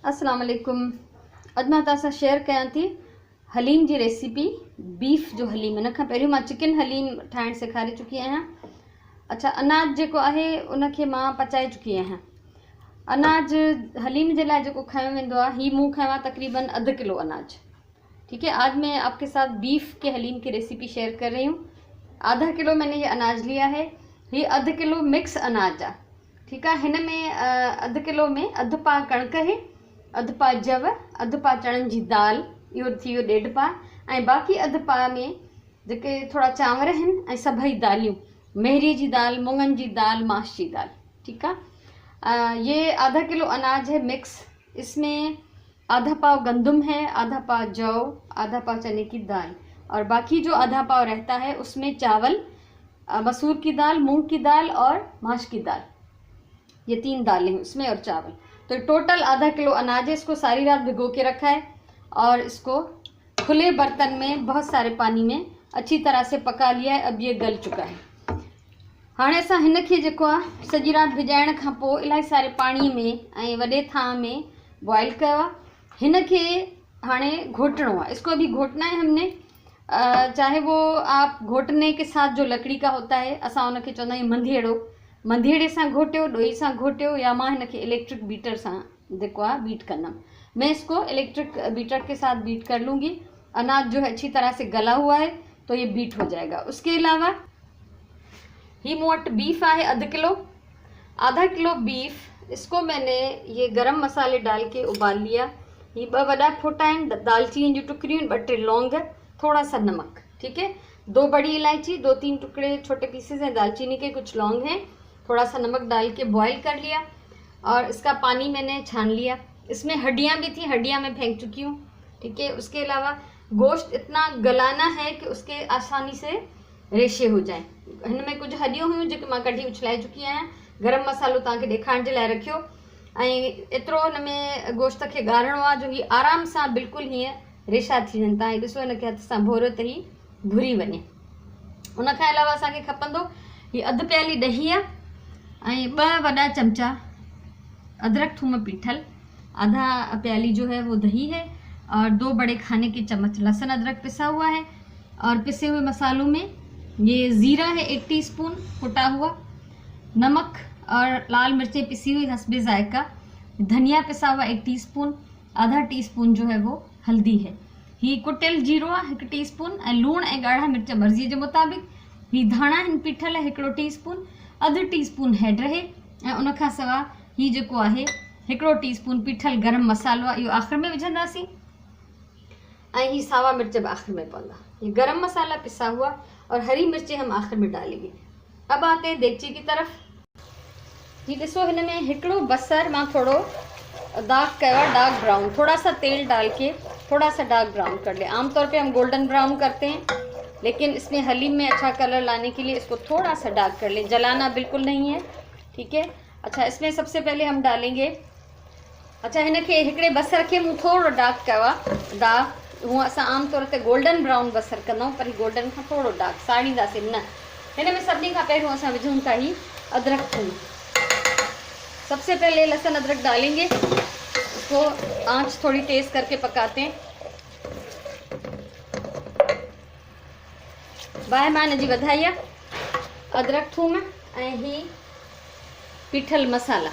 अस्सलाम वालेकुम। अॼु मां तव्हां सां शेयर कयां थी हलीम जी रेसिपी। बीफ जो हलीम, इन खां पहिरियों मां चिकन हलीम ठाहिण सेखारे चुकी आहियां। अच्छा, अनाज जेको आहे उनखे मां पचाए चुकी आहियां। अनाज हलीम जे लाइ जेको खयो वेंदो आहे, ही मूं खयो आहे तकरीबन 1/2 किलो अनाज। ठीक है, आज मैं आपके साथ बीफ के हलीम की रेसिपी शेयर कर रही हूँ। आधा किलो मैंने ये अनाज लिया है। ये 1/2 किलो मिक्स अनाज आहे। ठीक है, हिन में 1/2 किलो में 1/2 पा कणक है, 1/2 पा जव, 1/2 पा चणनि जी दाल, इहो थी वियो 1/2 पा, ऐं बाक़ी 1/2 पा में जेके थोड़ा चांवर आहिनि ऐं सभई दालियूं, मेहरी जी दाल, मुङनि जी दाल, माश जी दाल। ठीक है, ये आधा किलो अनाज है मिक्स। इसमें आधा पाव गंदम है, आधा पाव जौ, आधा पाव चने की दाल, और बाकी जो आधा पाव रहता है उसमें चावल, मसूर की दाल, मूंग की दाल और माश की दाल, ये 3 दालें हैं उसमें, और चावल। तो टोटल आधा किलो अनाज है। इसको सारी रात भिगो के रखा है और इसको खुले बर्तन में बहुत सारे पानी में अच्छी तरह से पका लिया है। अब ये गल चुका है। हाणे असां हिन खे जेको आहे सॼी राति भिजाइण खां पोइ इलाही सारे पाणीअ में ऐं वॾे थां में बॉयल कयो आहे। हिन खे हाणे घोटणो आहे। इसको भी घोटना है हमने। चाहे वो आप घोटने के साथ जो लकड़ी का होता है, असां उनखे चवंदा आहियूं मंधेड़ो, मंधेड़े सां घोटियो, ॾोई सां घोटियो, या मां हिन खे इलेक्ट्रिक बीटर सां जेको आहे बीट कंदमि। मैं इसको इलेक्ट्रिक बीटर के साथ बीट कर लूँगी। अनाज जो है अच्छी तरह से गला हुआ है तो ये बीट हो जाएगा। उसके अलावा ही मूं वटि बीफ आहे 1/2 किलो। आधा किलो बीफ, इसको मैंने ये गरम मसाले डाल के उबाल लिया। ये 2 वॾा फोटा आहिनि, दालचीनी जी टुकड़ियूं, 2-3 लौंग, थोड़ा सा नमक। ठीक है, 2 बड़ी इलायची, 2-3 टुकड़े छोटे पीसेस हैं दालचीनी के, कुछ लौंग हैं, थोड़ा सा नमक डाल के बॉईल कर लिया और इसका पानी मैंने छान लिया। इसमें हड्डियाँ भी थी, हड्डियाँ मैं फेंक चुकी हूँ। ठीक है, उसके अलावा गोश्त इतना गलाना है कि उसके आसानी से रेशे हो जाए। हिन में कुछ हड्डियूं हुयूं जेके मां कढी उछलाए चुकी आहियां। गरम मसालो तव्हांखे ॾेखारण जे लाइ रखियो, ऐं एतिरो हिन में गोश्त खे ॻारणो आहे जो ही आराम सां बिल्कुलु हीअं रेशा थी वञनि। तव्हां ॾिसो हिनखे हथ सां भोरियो त ही भुरी वञे। उन खां अलावा असांखे खपंदो ही 1/2 प्याली ॾही आहे, ऐं 2 वॾा चमचा अदरक थूम पीठल, आधा प्याली जो है वो दही है, और 2 बड़े खाने के चम्मच लहसुन अदरक पिसा हुआ है। और पिसे हुए मसालों में ये ज़ीरा है 1 टीस्पून कुटा हुआ, नमक और लाल मिर्चें पिसी हुई हस्बे जायका, धनिया पिसा हुआ 1 टीस्पून, आधा टीस्पून जो है वो हल्दी है, ही कुटियल जीरो आहे 1 टीस्पून, ऐं लूण ऐं ॻाढ़ा मिर्च मर्ज़ीअ जे मुताबिक़। ही धाणा आहिनि पीठल 1 टीस्पून, 1/2 टीस्पून हैड है, ऐं उन खां सवाइ ही जेको आहे 1 टीस्पून पीठल गरम मसालो आहे, इहो आख़िर में विझंदासीं, ऐं ही सावा मिर्च भी आखिर में पवंदा। ये गरम मसाला पिसा हुआ और हरी मिर्चें हम आखिर में डालेंगे। अब आते हैं देगची की तरफ। ये ॾिसो, हिन में 1 बसर मां थोड़ो दाग कयो आहे, डार्क ब्राउन, थोड़ा सा तेल डाल के थोड़ा सा डार्क ब्राउन कर ले। आमतौर पे हम गोल्डन ब्राउन करते हैं, लेकिन इसमें हलीम में अच्छा कलर लाने के लिए इसको थोड़ा सा डार्क कर ले, जलाना बिल्कुल नहीं है। ठीक है। अच्छा, इसमें सबसे पहले हम डालेंगे, अच्छा हिन खे हिकिड़े बसर खे मूं थोड़ो डार्क कयो आहे, डार्क हूँ असां आमतौर ते गोल्डन ब्राउन बसर कंदा, पर गोल्डन खां थोड़ो डार्क साड़ींदासीं न। हिन में सभिनी खां पहिरियों असां विझूं था ही अदरक थूम। सबसे पहले लहसुन अदरक डालेंगे, उसको आंच थोड़ी तेज़ करके पकाते हैं। बाहि मां हिन जी वधाई आहे, अदरक थूम ऐं ही पीठल मसाला।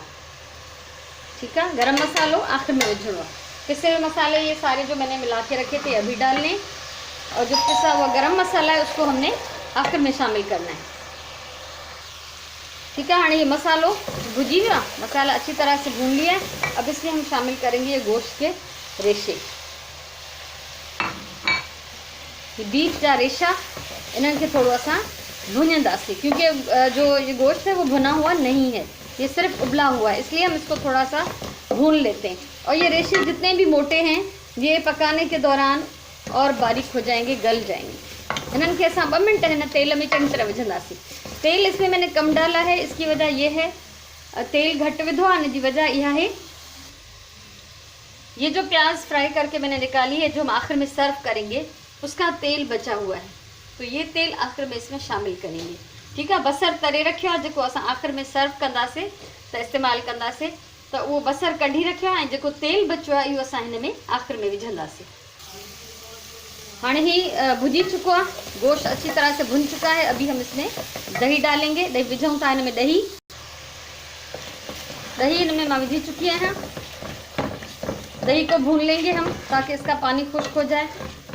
ठीक है, गरम मसालो आखिर में विझणो आहे। पिसे हुए मसाले ये सारे जो मैंने मिला के रखे थे अभी डालने, और जो पिसा हुआ गरम मसाला है उसको हमने आखिर में शामिल करना है। ठीक है, हाँ ये मसालो भुजी हुआ, मसाला अच्छी तरह से भून लिया है। अब इसमें हम शामिल करेंगे ये गोश्त के रेशे, ये बीफ जा रेशा, इन्हनि खे थोड़ो असां भुनंदासीं, क्योंकि जो ये गोश्त है वो भुना हुआ नहीं है, ये सिर्फ उबला हुआ है, इसलिए हम इसको थोड़ा सा भून लेते हैं। और ये रेशे जितने भी मोटे हैं ये पकाने के दौरान और बारीक हो जाएंगे, गल जाएंगे। इन्हनि खे असां 2 मिनट हिन तेल में चंगी तरह विझंदासीं। तेल इसमें मैंने कम डाला है, इसकी वजह ये है, तेल घट विधो आहे, इनकी वजह यह है, ये जो प्याज फ्राई करके मैंने निकाली है, जो हम आखिर में सर्व करेंगे, उसका तेल बचा हुआ है, तो ये तेल आखिर में इसमें शामिल करेंगे। ठीक है, बसर तरे रखियो आहे, जेको असां आखिर में सर्व कंदासीं त इस्तेमालु कंदासीं। त त उहो बसर कढी रखियो आहे ऐं जेको तेल बचियो आहे इहो असां हिन में आख़िर में विझंदासीं। हाणे ही भुजी चुको आहे, गोश्त अच्छी तरह से भुन चुका है। अभी हम इसमें दही डालेंगे। दही विझूं था हिन में, दही इनमें मैं विझी चुकी है। दही को भून लेंगे हम ताकि इसका पानी खुश्क हो जाए।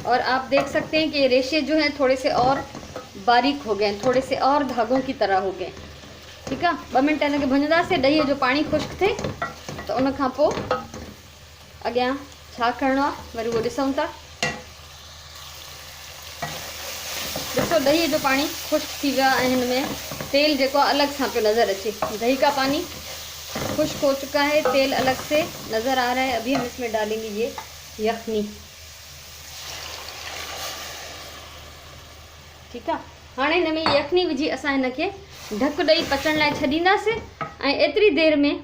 और आप देख सकते हैं कि ये रेशे जो हैं थोड़े से और बारीक हो गए, थोड़े से और धागों की तरह हो गए। ठीक है, 2 मिनट इनके भुंजदासीं। ॾही जो पानी खुश्क थे तो उन खां पोइ अॻियां छा करिणो आहे वरी उहो ॾिसूं था। ॾिसो दही जो पानी खुश्क थी वियो आहे। हिन में तेल जेको अलग सां पियो नज़र अचे। दही का पानी खुश्क हो चुका है, तेल अलग से नज़र आ रहा है। अभी हम इसमें डालेंगे ये यखनी। ठीक है, हाँ हिन में यखनी विझी असां हिनखे ढक ॾेई पचण लाइ छॾींदासीं। ऐं एतिरी देर में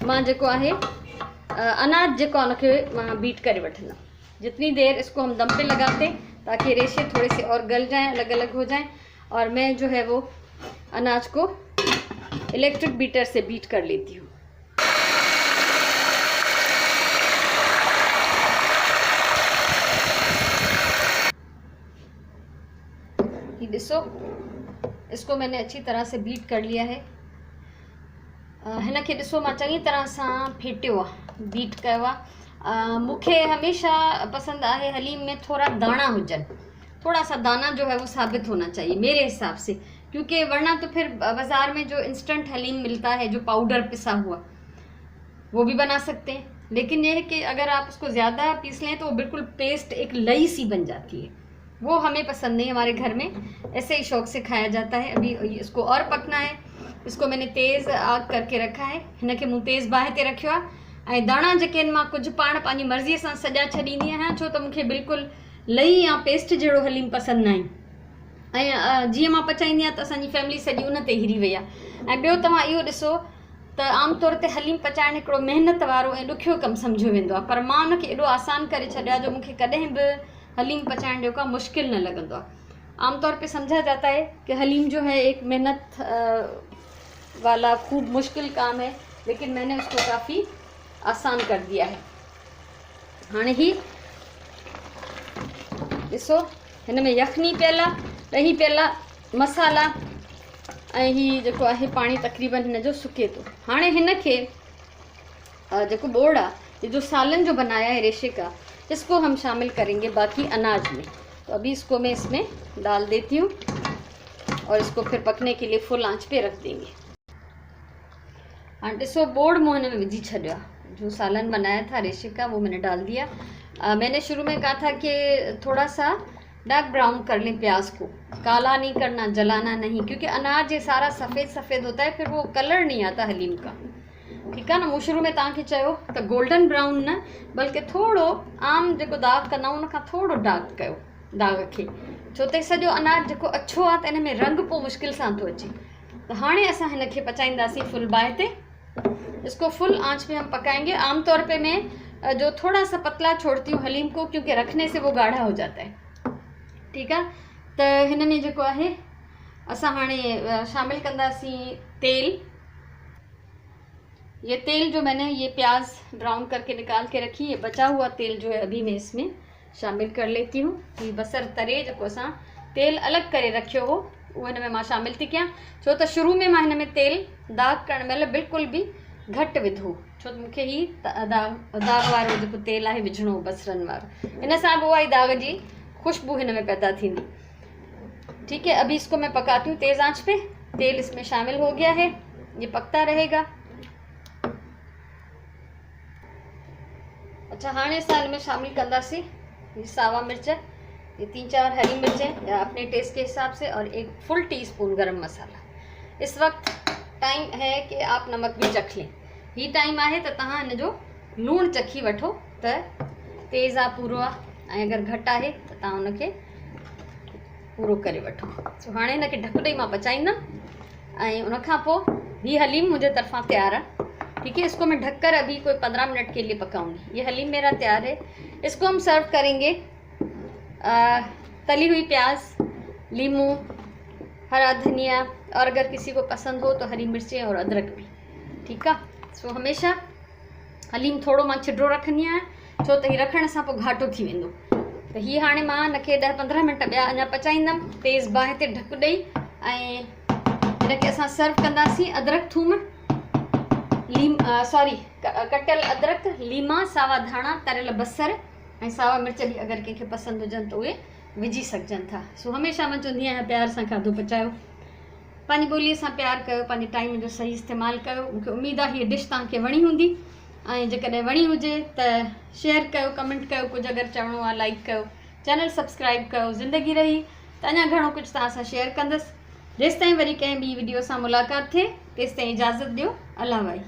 मां जेको आहे अनाज जेको आहे उनखे मां बीट करे वठंदमि। जितनी देर इसको हम दम पे लगाते ताकि रेशे थोड़े से और गल जाएं, अलग अलग हो जाएं। और मैं जो है वो अनाज को इलेक्ट्रिक बीटर से बीट कर लेती हूँ। ये देखो, इसको मैंने अच्छी तरह से बीट कर लिया है। हिन खे ॾिसो मां चङी तरह सां फेटियो आहे, बीट कयो आहे। मूंखे हमेशा पसंद आहे हलीम में थोड़ा दाना हुजन। थोड़ा सा दाना जो है वो साबित होना चाहिए मेरे हिसाब से, क्योंकि वरना तो फिर बाज़ार में जो इंस्टेंट हलीम मिलता है जो पाउडर पिसा हुआ वो भी बना सकते हैं, लेकिन ये है कि अगर आप उसको ज़्यादा पीस लें तो वो बिल्कुल पेस्ट एक लई सी बन जाती है। वो हमें पसंद नहीं, हमारे घर में ऐसे ही शौक़ से खाया जाता है। अभी इसको और पकना है। इसको मैंने तेज़ आग करके रखा है। हिनखे मूं तेज़ बाहि ते रखियो आहे। ऐं दाणा जेके आहिनि मां कुझु पाण पंहिंजी मर्ज़ीअ सां सॼा छॾींदी आहियां, छो त मूंखे बिल्कुलु लही या पेस्ट जहिड़ो हलीम पसंदि न आहे। ऐं जीअं मां पचाईंदी आहियां त असांजी फैमिली सॼी उन ते हिरी वई आहे। ऐं ॿियो तव्हां इहो ॾिसो त आमतौर ते हलीम पचाइणु हिकिड़ो महिनत वारो ऐं ॾुखियो कमु सम्झियो वेंदो आहे, पर मां उनखे एॾो आसान करे छॾियो जो मूंखे कॾहिं बि हलीम पचाइण जो का मुश्किल न लगंदो आहे। आमतौर पे समझा जाता है कि हलीम जो है एक मेहनत वाला खूब मुश्किल काम है, लेकिन मैंने उसको काफ़ी आसान कर दिया है। हाँ ही ॾिसो हिन में यखनी पियल आहे, ॾही पियल आहे, मसाला ऐं ही जेको आहे पाणी तक़रीबन हिन जो सुके थो। हाणे हिन खे जेको बोड़ आहे, ये जो सालन जो बनाया है रेशे का, इसको हम शामिल करेंगे बाकी अनाज में। तो अभी इसको मैं इसमें डाल देती हूँ और इसको फिर पकने के लिए फुल आंच पे रख देंगे। हाँ ॾिसो बोड़ मूं हिन में विझी छॾियो आहे। जो सालन बनाया था रेशे का वो मैंने डाल दिया। मैंने शुरू में कहा था कि थोड़ा सा डार्क ब्राउन कर लें प्याज को, काला नहीं करना, जलाना नहीं, क्योंकि अनाज ये सारा सफ़ेद सफ़ेद होता है, फिर वो कलर नहीं आता हलीम का। ठीक है ना, मूं शुरू में तव्हांखे चयो त गोल्डन ब्राउन न, बल्कि थोड़ो आम जेको दाग कंदा आहियूं उन खां थोड़ो डार्क कयो दाग खे, छो त सॼो अनाज जेको अछो आहे त इन में रंग पोइ मुश्किल सां थो अचे। त हाणे असां हिन खे पचाईंदासीं फुल बाहि ते। इसको फुल आंच में हम पकाएंगे। आमतौर पे मैं जो थोड़ा सा पतला छोड़ती हूँ हलीम को, क्योंकि रखने से वो गाढ़ा हो जाता है। ठीक है, तो हिन में जेको आहे असां हाणे शामिल कंदासीं तेल। ये तेल जो मैंने ये प्याज ब्राउन करके निकाल के रखी, ये बचा हुआ तेल जो है अभी मैं इसमें शामिल कर लेती हूँ। ये बसर तरे जेको असां तेल अलग करे रखियो हो वो हिन में मां शामिल थी कयां, छो त शुरू में मां हिन में तेल दाग करण महिल बिल्कुल भी घट विधो, छो त मूंखे ही दाग वारो जेको तेल आहे विझणो बसरनि वारो। हिन सां बि उहा ई दाग जी खुशबू हिन में पैदा थींदी। ठीक है, अभी इसको मैं पकाती हूँ तेज़ आंच पे। तेल इसमें शामिल हो गया है, ये पकता रहेगा। अच्छा, हाणे असां इनमें शामिल कंदासीं ये सावा मिर्च, ये 3-4 हरी मिर्चें या अपने टेस्ट के हिसाब से, और 1 फुल टीस्पून गरम मसाला। इस वक्त टाइम है कि आप नमक भी चख लें। ही टाइम आहे त तव्हां हिन जो लूण चखी वठो त तेज़ आहे पूरो आहे, ऐं अगरि घटि आहे त तव्हां हुनखे पूरो करे वठो। सो हाणे हिनखे ढक ॾेई मां पचाईंदमि ऐं उन खां पोइ हीअ हलीम मुंहिंजे तरफ़ां तैयार आहे। ठीक है, इसको मैं ढककर अभी कोई 15 मिनट के लिए पकाऊंगी। ये हलीम मेरा तैयार है। इसको हम सर्व करेंगे तली हुई प्याज, नींबू, हरा धनिया, और अगर किसी को पसंद हो तो हरी मिर्चें और अदरक भी। ठीक है, सो हमेशा हलीम थोरो मां छिडो रखंदी आहियां, छो त हीउ रखण सां पोइ घाटो थी वेंदो। त हीअ हाणे मां हिनखे 10-15 मिंट ॿिया अञा पचाईंदमि तेज़ बाहि ते ढकु ॾेई, ऐं हिनखे असां सर्व कंदासीं। अदरक थूम कटियल अदरक, लीमा, सावा धाणा, तरियल बसर ऐं सावा मिर्च बि अगरि कंहिंखे पसंदि हुजनि त उहे विझी सघजनि था। सो हमेशह मां चवंदी आहियां प्यार सां खाधो पचायो, पंहिंजी ॿोलीअ सां प्यार कयो, पंहिंजे टाइम जो सही इस्तेमालु कयो। मूंखे उमेदु आहे हीअ डिश तव्हांखे वणी हूंदी, ऐं जेकॾहिं वणी हुजे त शेयर कयो, कमेंट कयो, कुझु अगरि चवणो आहे लाइक कयो, चैनल सब्सक्राइब कयो। ज़िंदगी रही त अञा घणो कुझु तव्हां सां शेयर कंदसि। जेसिताईं वरी कंहिं ॿी वीडियो सां मुलाक़ात थिए, तेसिताईं इजाज़त ॾियो। अल्लाह भाई।